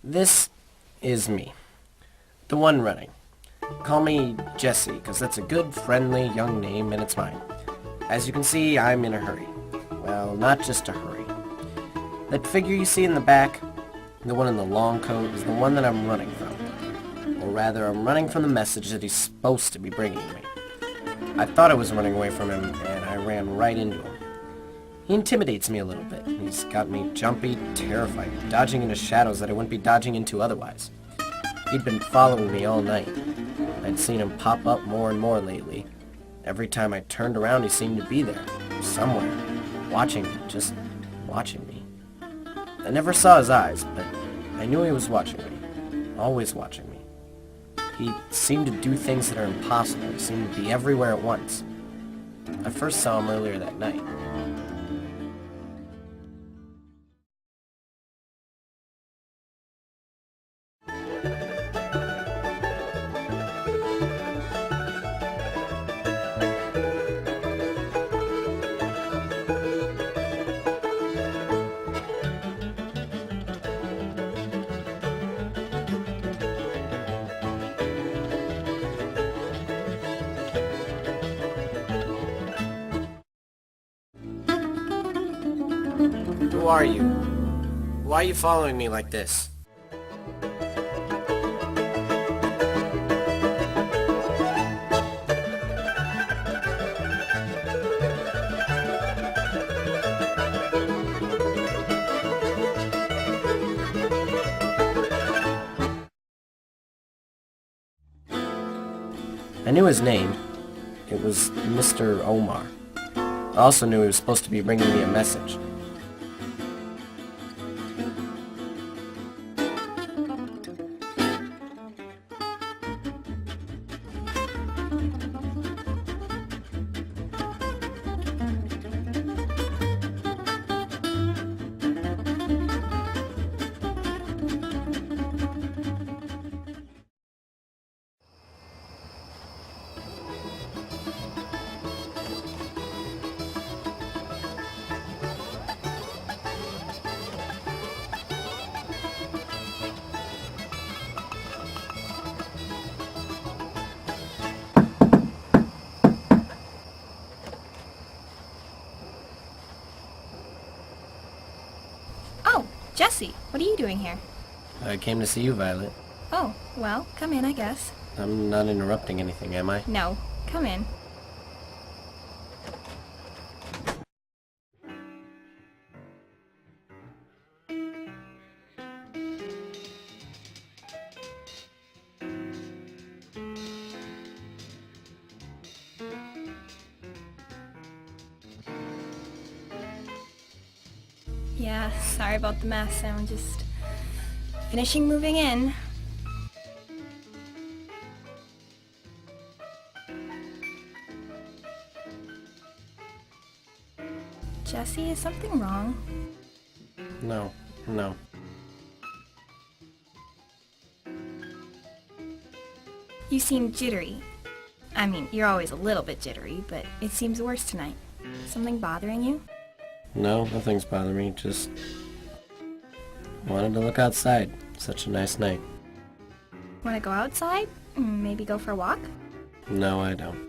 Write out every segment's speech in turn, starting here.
This is me. The one running. Call me Jesse, because that's a good, friendly, young name, and it's mine. As you can see, I'm in a hurry. Well, not just a hurry. That figure you see in the back, the one in the long coat, is the one that I'm running from. Or rather, I'm running from the message that he's supposed to be bringing me. I thought I was running away from him, and I ran right into him. He intimidates me a little bit. He's got me jumpy, terrified, dodging into shadows that I wouldn't be dodging into otherwise. He'd been following me all night. I'd seen him pop up more and more lately. Every time I turned around, he seemed to be there, somewhere, watching me, just watching me. I never saw his eyes, but I knew he was watching me, always watching me. He seemed to do things that are impossible. He seemed to be everywhere at once. I first saw him earlier that night. Who are you? Why are you following me like this? I knew his name. It was Mr. Omar. I also knew he was supposed to be bringing me a message. Jesse, what are you doing here? I came to see you, Violet. Oh, well, come in, I guess. I'm not interrupting anything, am I? No, come in. Yeah, sorry about the mess. I'm just finishing moving in. Jesse, is something wrong? No. You seem jittery. I mean, you're always a little bit jittery, but it seems worse tonight. Something bothering you? No, nothing's bothering me. Just wanted to look outside. Such a nice night. Want to go outside? Maybe go for a walk? No, I don't.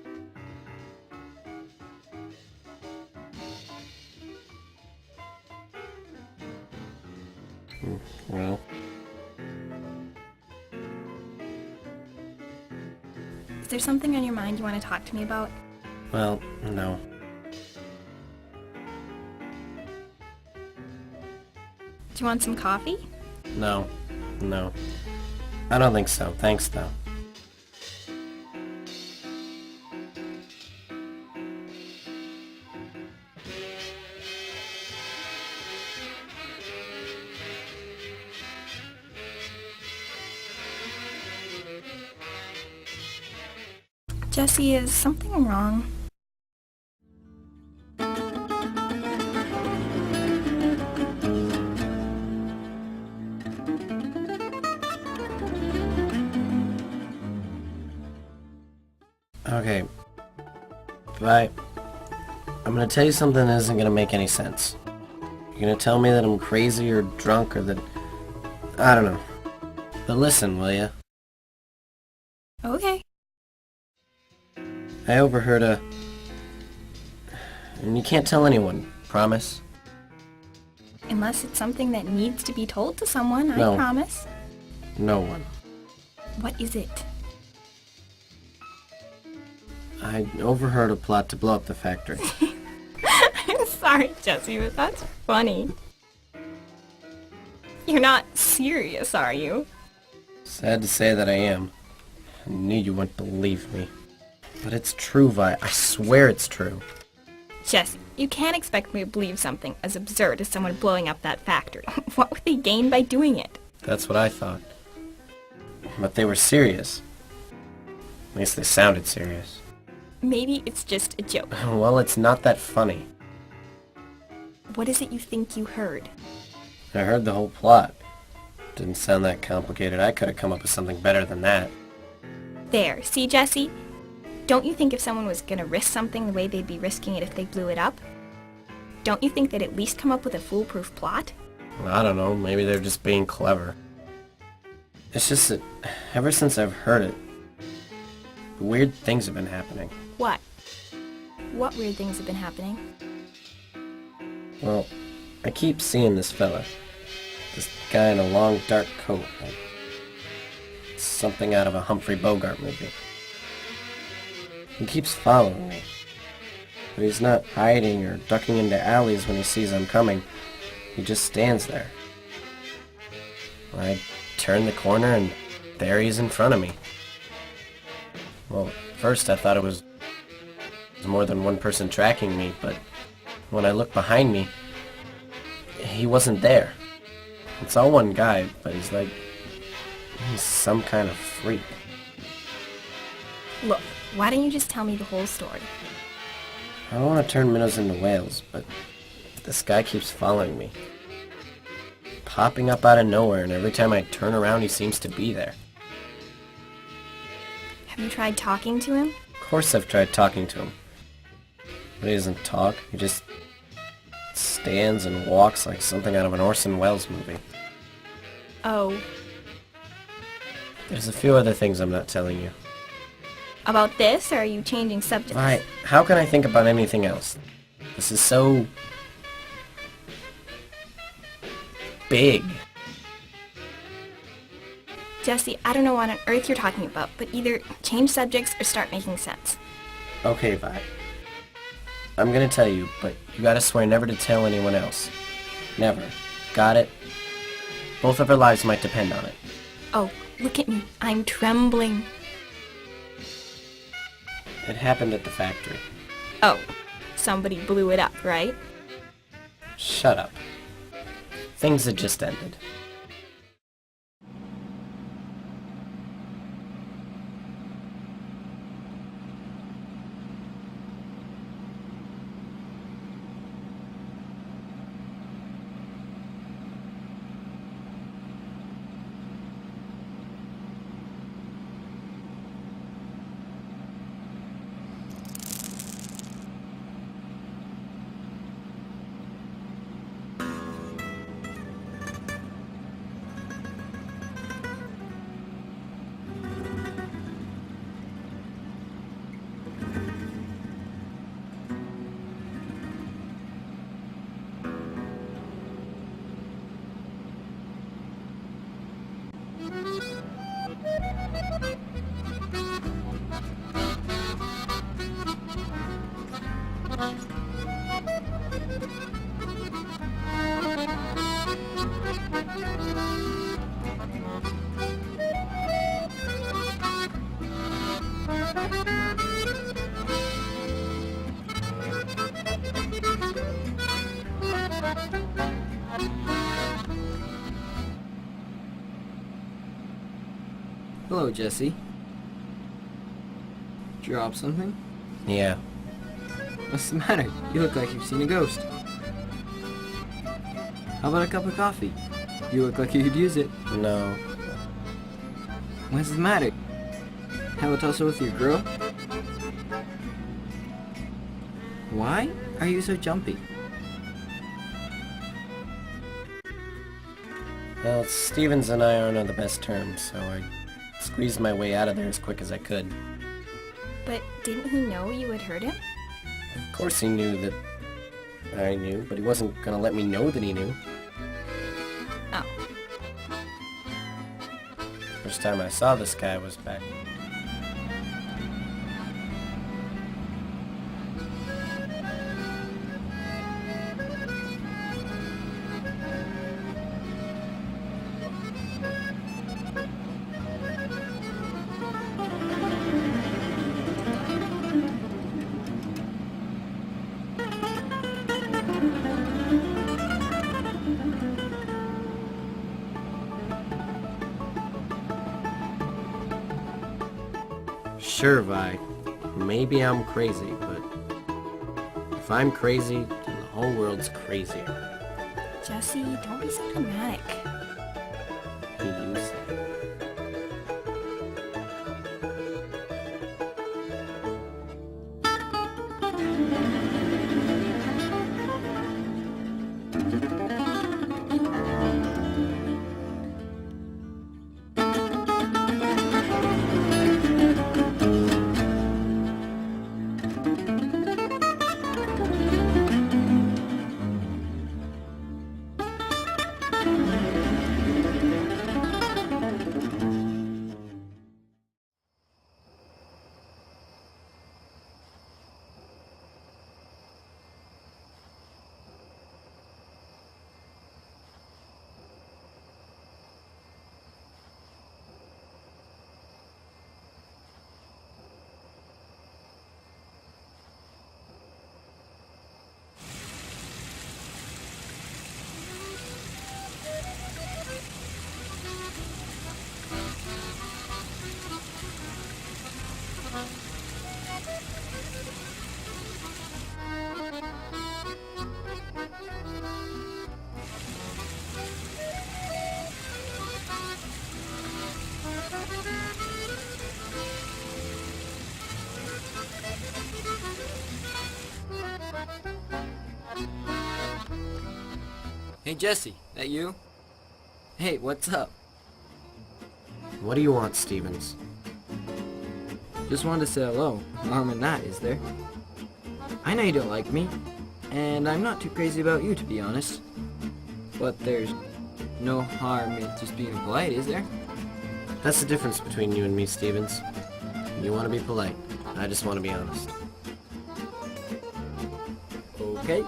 Well, Is there something on your mind you want to talk to me about? well, no. Do you want some coffee? No. I don't think so. Thanks, though. Jesse, is something wrong? Okay. Bye. I'm gonna tell you something that isn't gonna make any sense. You're gonna tell me that I'm crazy or drunk or that... I don't know. But listen, will ya? Okay. I overheard a... And you can't tell anyone, promise? Unless it's something that needs to be told to someone, No. I promise. No one. What is it? I overheard a plot to blow up the factory. I'm sorry, Jesse, but that's funny. You're not serious, are you? Sad to say that I am. I knew you wouldn't believe me. But it's true, Vi. I swear it's true. Jesse, you can't expect me to believe something as absurd as someone blowing up that factory. What would they gain by doing it? That's what I thought. But they were serious. At least they sounded serious. Maybe it's just a joke. Well, it's not that funny. What is it you think you heard? I heard the whole plot. Didn't sound that complicated. I could have come up with something better than that. There, see, Jesse? Don't you think if someone was gonna risk something the way they'd be risking it if they blew it up? Don't you think they'd at least come up with a foolproof plot? I don't know. Maybe they're just being clever. It's just that ever since I've heard it, weird things have been happening. What? What weird things have been happening? Well, I keep seeing this fella. This guy in a long dark coat. Like something out of a Humphrey Bogart movie. He keeps following me. But he's not hiding or ducking into alleys when he sees I'm coming. He just stands there. I turn the corner and there he is in front of me. Well, first I thought it was more than one person tracking me, but when I looked behind me, he wasn't there. It's all one guy, but he's some kind of freak. Look, why don't you just tell me the whole story? I don't want to turn minnows into whales, but this guy keeps following me. Popping up out of nowhere, and every time I turn around he seems to be there. Have you tried talking to him? Of course I've tried talking to him. But he doesn't talk, he just stands and walks like something out of an Orson Welles movie. Oh. There's a few other things I'm not telling you. About this, or are you changing subjects? Why, how can I think about anything else? This is so... big. Jesse, I don't know what on earth you're talking about, but either change subjects or start making sense. Okay, Vi. I'm gonna tell you, but you gotta swear never to tell anyone else. Never. Got it? Both of our lives might depend on it. Oh, look at me. I'm trembling. It happened at the factory. Oh, somebody blew it up, right? Shut up. Things had just ended. Hello, Jesse. Drop something? Yeah. What's the matter? You look like you've seen a ghost. How about a cup of coffee? You look like you could use it. No. What's the matter? Have a tussle with your girl? Why are you so jumpy? Well, Stevens and I aren't on the best terms, so I squeezed my way out of there as quick as I could. But didn't he know you had hurt him? Of course he knew that I knew, but he wasn't gonna let me know that he knew. Oh. First time I saw this guy was back. Sure, Vi. Maybe I'm crazy, but if I'm crazy, then the whole world's crazier. Jesse, don't be so dramatic. You say. Hey, Jesse, that you? Hey, what's up? What do you want, Stevens? Just wanted to say hello. No harm in that, is there? I know you don't like me, and I'm not too crazy about you, to be honest. But there's no harm in just being polite, is there? That's the difference between you and me, Stevens. You want to be polite. I just want to be honest. Okay.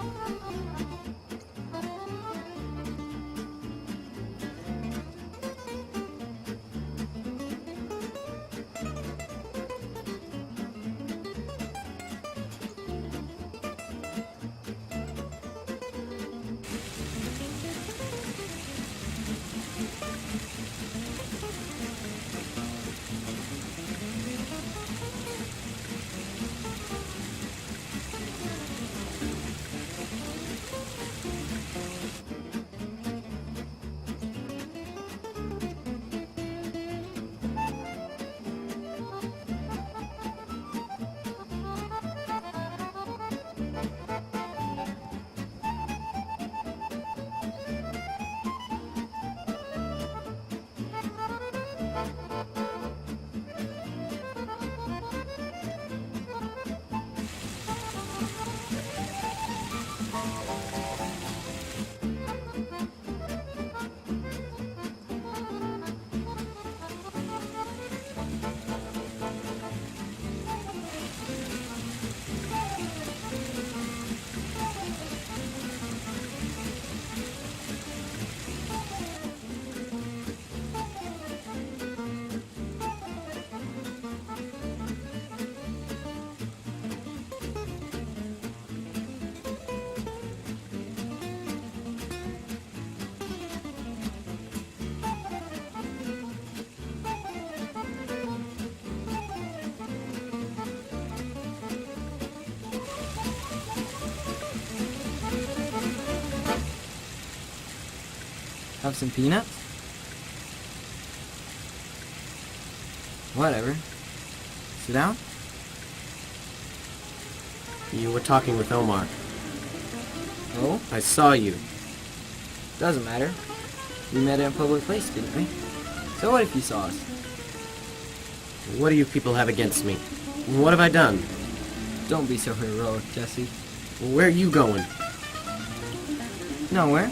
Have some peanuts? Whatever. Sit down? You were talking with Omar. Oh? I saw you. Doesn't matter. We met in a public place, didn't we? So what if you saw us? What do you people have against me? What have I done? Don't be so heroic, Jesse. Where are you going? Nowhere.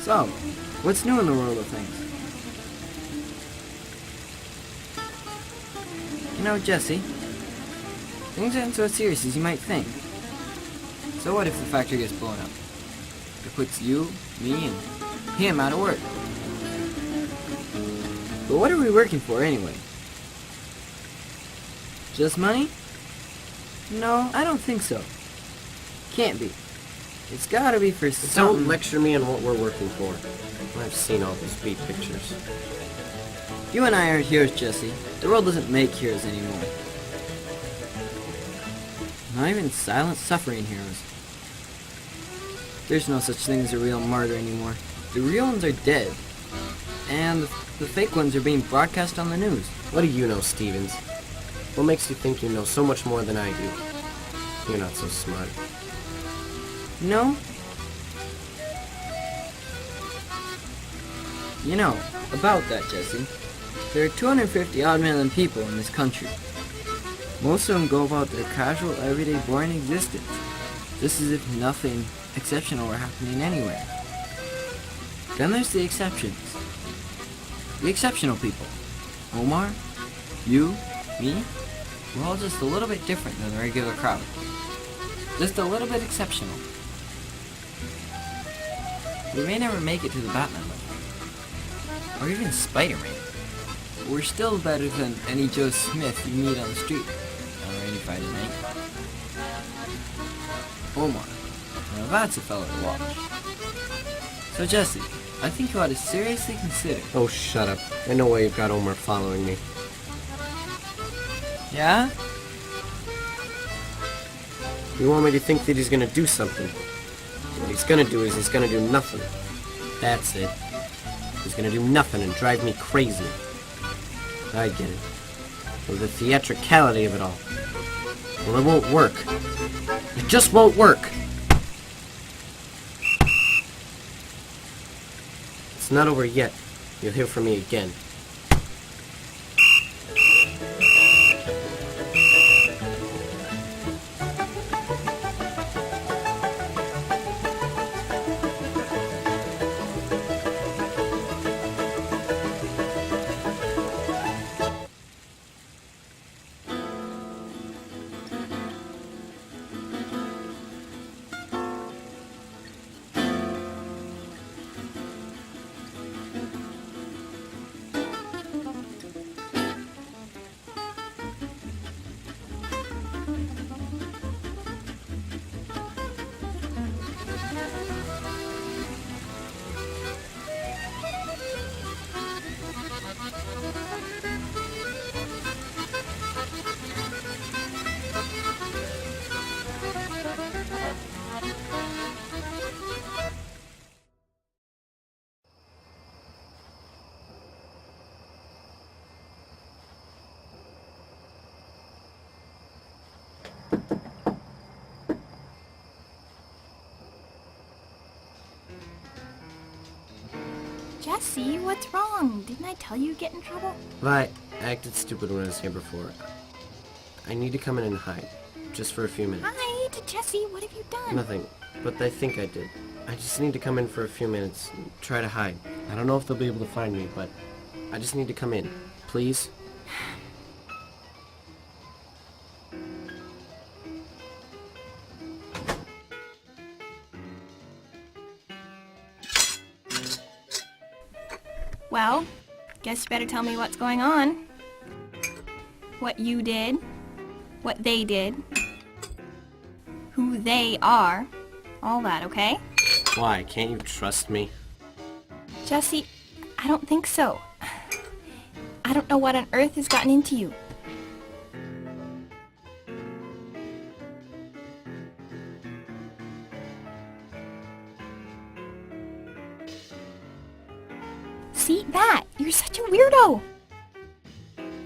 So, what's new in the world of things? You know, Jesse, things aren't so serious as you might think. So what if the factory gets blown up? It puts you, me, and him out of work. But what are we working for anyway? Just money? No, I don't think so. Can't be. It's gotta be for something. Don't lecture me on what we're working for. I've seen all those beat pictures. You and I aren't heroes, Jesse. The world doesn't make heroes anymore. Not even silent suffering heroes. There's no such thing as a real martyr anymore. The real ones are dead. And the fake ones are being broadcast on the news. What do you know, Stevens? What makes you think you know so much more than I do? You're not so smart. No? You know, about that, Jesse, there are 250 odd million people in this country. Most of them go about their casual, everyday, boring existence, just as if nothing exceptional were happening anywhere. Then there's the exceptions. The exceptional people. Omar, you, me, we're all just a little bit different than the regular crowd. Just a little bit exceptional. We may never make it to the Batman level, or even Spider-Man. But we're still better than any Joe Smith you meet on the street on a rainy Friday night. Omar, now that's a fellow to watch. So Jesse, I think you ought to seriously consider. Oh, shut up. I know why you've got Omar following me. Yeah? You want me to think that he's gonna do something. What he's gonna do is he's gonna do nothing. That's it. He's gonna do nothing and drive me crazy. I get it. Well, the theatricality of it all. Well, it won't work. It just won't work. It's not over yet. You'll hear from me again. Jesse, what's wrong? Didn't I tell you you'd get in trouble? I acted stupid when I was here before. I need to come in and hide. Just for a few minutes. Hide? Jesse, what have you done? Nothing. But I think I did. I just need to come in for a few minutes and try to hide. I don't know if they'll be able to find me, but I just need to come in. Please? Well, guess you better tell me what's going on. What you did. What they did. Who they are. All that, okay? Why? Can't you trust me? Jesse, I don't think so. I don't know what on earth has gotten into you. See, that! You're such a weirdo!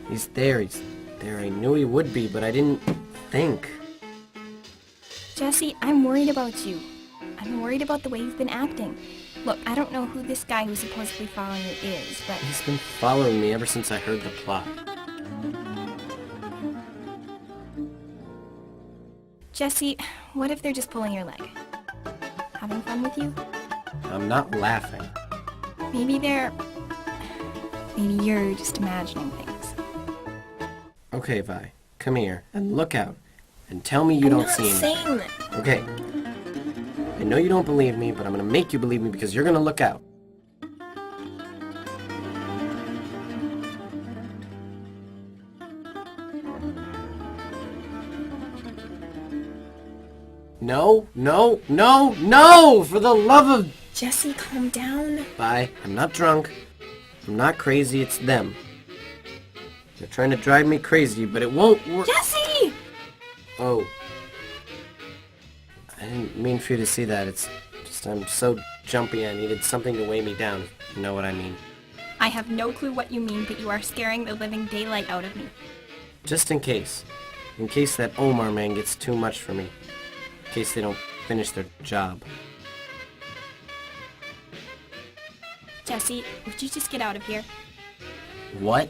He's there. He's there. I knew he would be, but I didn't think. Jesse, I'm worried about you. I'm worried about the way you've been acting. Look, I don't know who this guy who's supposedly following you is, but... He's been following me ever since I heard the plot. Jesse, what if they're just pulling your leg? Having fun with you? I'm not laughing. Maybe you're just imagining things. Okay, Vi, come here and look out and tell me you don't see anything. I'm not saying that. Okay. I know you don't believe me, but I'm gonna make you believe me because you're gonna look out. No, no, no, no! For the love of... Jesse, calm down. Vi, I'm not drunk. I'm not crazy, it's them. They're trying to drive me crazy, but it won't work. Jesse! Oh. I didn't mean for you to see that. It's just I'm so jumpy I needed something to weigh me down, if you know what I mean. I have no clue what you mean, but you are scaring the living daylight out of me. Just in case. In case that Omar man gets too much for me. In case they don't finish their job. Jesse, would you just get out of here? What?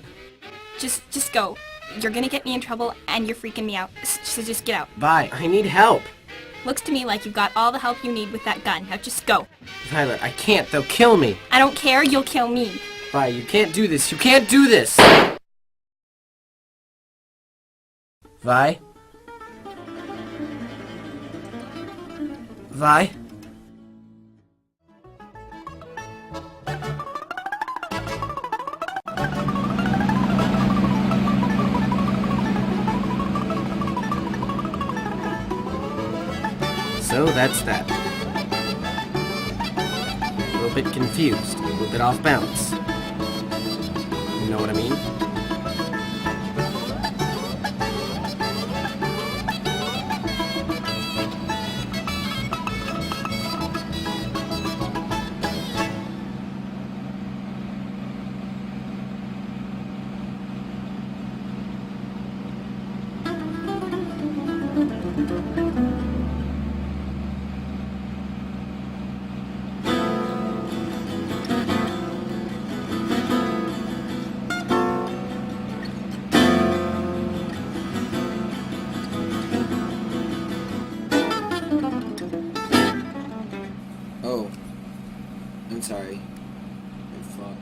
Just go. You're gonna get me in trouble, and you're freaking me out. So just get out. Vi, I need help. Looks to me like you've got all the help you need with that gun. Now just go. Violet, I can't. They'll kill me. I don't care. You'll kill me. Vi, you can't do this. You can't do this. Vi? Vi? So that's that. A little bit confused, a little bit off balance. You know what I mean? Oh, I'm sorry. I thought...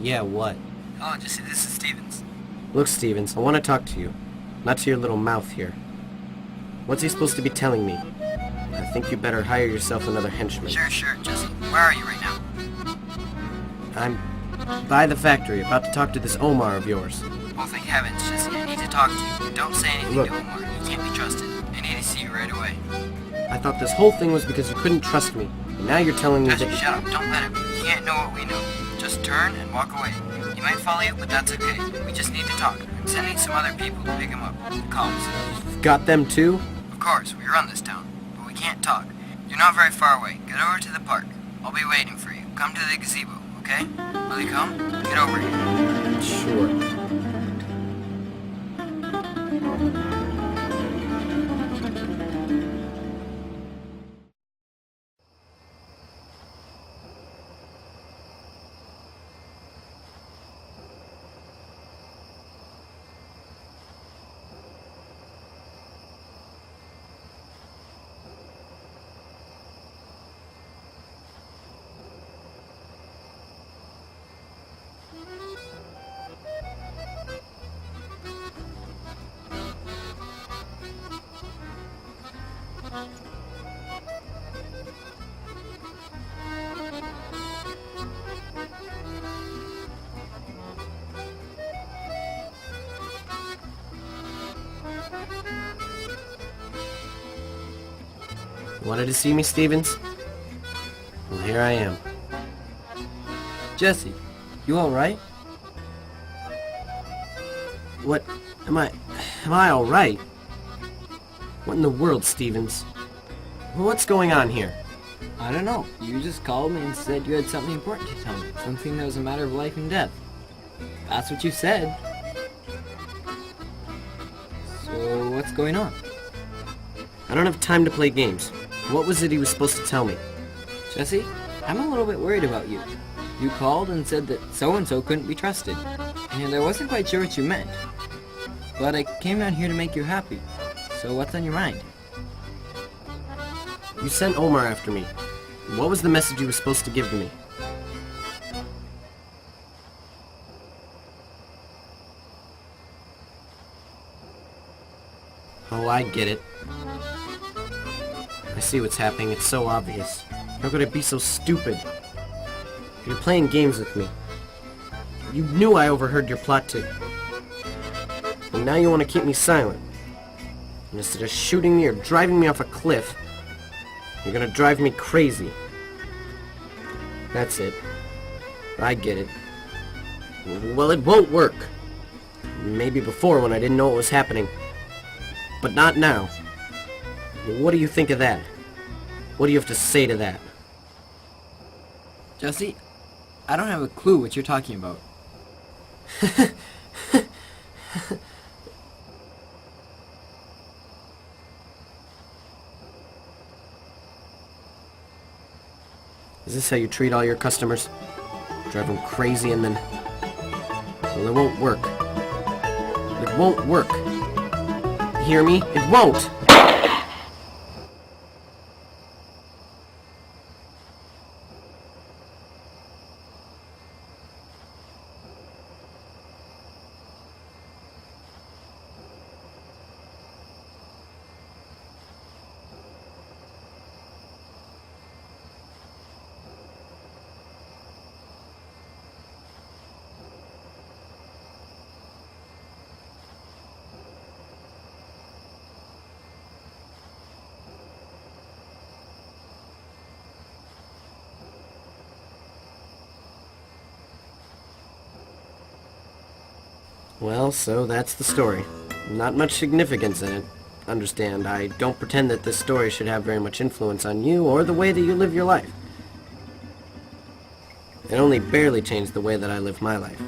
Yeah, what? Oh, Jesse, this is Stevens. Look, Stevens, I want to talk to you. Not to your little mouth here. What's he supposed to be telling me? I think you better hire yourself another henchman. Sure, Jesse. Where are you right now? I'm by the factory, about to talk to this Omar of yours. Oh, thank heavens, Jesse. I need to talk to you. Don't say anything Look. to Omar. He can't be trusted. I need to see you right away. I thought this whole thing was because you couldn't trust me. And now you're telling me Jesse, that... shut up. Don't let him. He can't know what we know. Just turn and walk away. He might follow you, but that's okay. We just need to talk. I'm sending some other people to pick him up. Cops. You've got them too? Of course, we run this town, but we can't talk. You're not very far away. Get over to the park. I'll be waiting for you. Come to the gazebo, okay? Will you come? Get over here. Sure. Wanted to see me, Stevens? Well, here I am. Jesse, you alright? What? Am I alright? What in the world, Stevens? What's going on here? I don't know. You just called me and said you had something important to tell me. Something that was a matter of life and death. That's what you said. So, what's going on? I don't have time to play games. What was it he was supposed to tell me? Jesse, I'm a little bit worried about you. You called and said that so-and-so couldn't be trusted. And I wasn't quite sure what you meant. But I came down here to make you happy. So what's on your mind? You sent Omar after me. What was the message he was supposed to give to me? Oh, I get it. I see what's happening. It's so obvious. How could I be so stupid? You're playing games with me. You knew I overheard your plot too. And now you want to keep me silent. And instead of shooting me or driving me off a cliff, you're gonna drive me crazy. That's it. I get it. Well, it won't work. Maybe before when I didn't know what was happening. But not now. What do you think of that? What do you have to say to that? Jesse, I don't have a clue what you're talking about. Is this how you treat all your customers? Drive them crazy and then... Well, it won't work. It won't work. You hear me? It won't! Well, so that's the story. Not much significance in it. Understand, I don't pretend that this story should have very much influence on you or the way that you live your life. It only barely changed the way that I live my life.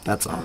That's all.